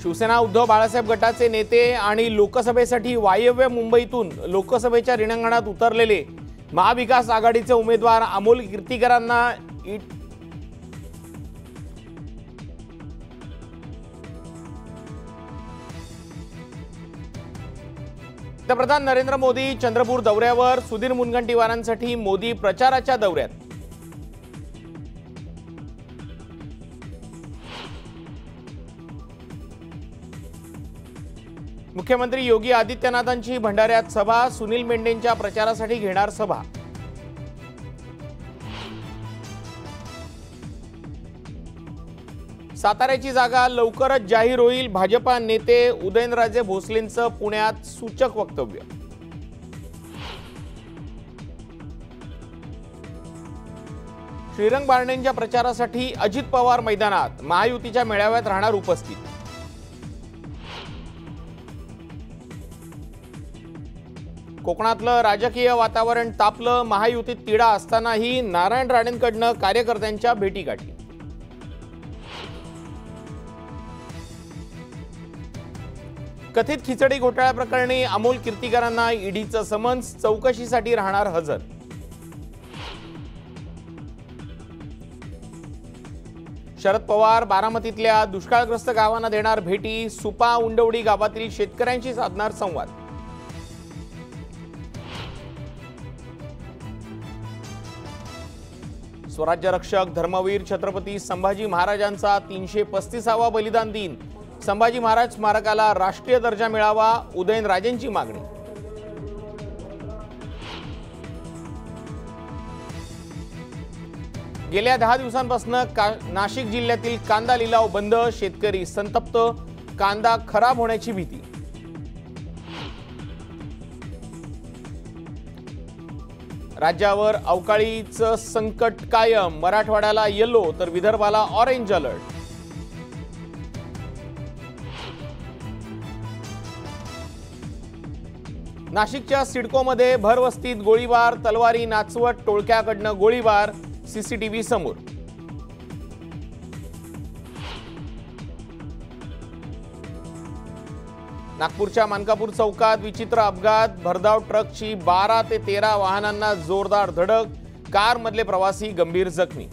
शिवसेना उद्धव बाळासाहेब गटाचे नेते आणि लोकसभेसाठी वायव्य मुंबईतून लोकसभेच्या रिंगणात उतरलेले महाविकास आघाडीचे उमेदवार अमोल कीर्तीकरांना पंतप्रधान नरेंद्र मोदी चंद्रपूर दौऱ्यावर, सुधीर मुनगंटीवारांसाठी मोदी प्रचाराच्या दौऱ्यात। मुख्यमंत्री योगी आदित्यनाथांची भंडाऱ्यात सभा, सुनील मेंढेंच्या प्रचारासाठी घेणार सभा। साताऱ्याची जागा लवकरच जाहीर होईल, भाजपा नेते उदयनराजे भोसलेंचं पुण्यात सूचक वक्तव्य। श्रीरंग बारणेंच्या प्रचारासाठी अजित पवार मैदानात, महायुतीच्या मेळाव्यात राहणार उपस्थित। कोकणातलं राजकीय वातावरण तापलं, महायुतीत तिढा असतानाही नारायण राणेंकडनं कार्यकर्त्यांच्या भेटीगाठी। कथित खिचडी घोटाळ्या प्रकरणी अमोल कीर्तीकरांना ईडीचं समन्स, चौकशीसाठी राहणार हजर। शरद पवार बारामतीतल्या दुष्काळग्रस्त गावांना देणार भेटी, सुपा उंडवडी गावातील शेतकऱ्यांशी साधणार संवाद। स्वराज्य रक्षक धर्मवीर छत्रपती संभाजी महाराजांचा 335वा बलिदान दिन, संभाजी महाराज स्मारकाला राष्ट्रीय दर्जा मिळावा, उदयनराजेंची मागणी। गेल्या 10 दिवसांपासून नाशिक जिल्ह्यातील कांदा लिलाव बंद, शेतकरी संतप्त, कांदा खराब होण्याची भीती। राज्यावर अवकाळीचं संकट कायम, मराठवाड्याला येलो तर विदर्भाला ऑरेंज अलर्ट। नाशिकच्या सिडकोमध्ये भरवस्तीत गोळीबार, तलवारी नाचवत टोळक्याकडनं गोळीबार, सीसीटीव्ही समोर। नागपूरच्या मानकापूर चौकात विचित्र अपघात, भरधाव ट्रकची 12 ते 13 वाहनांना जोरदार धडक, कार मधले प्रवासी गंभीर जखमी।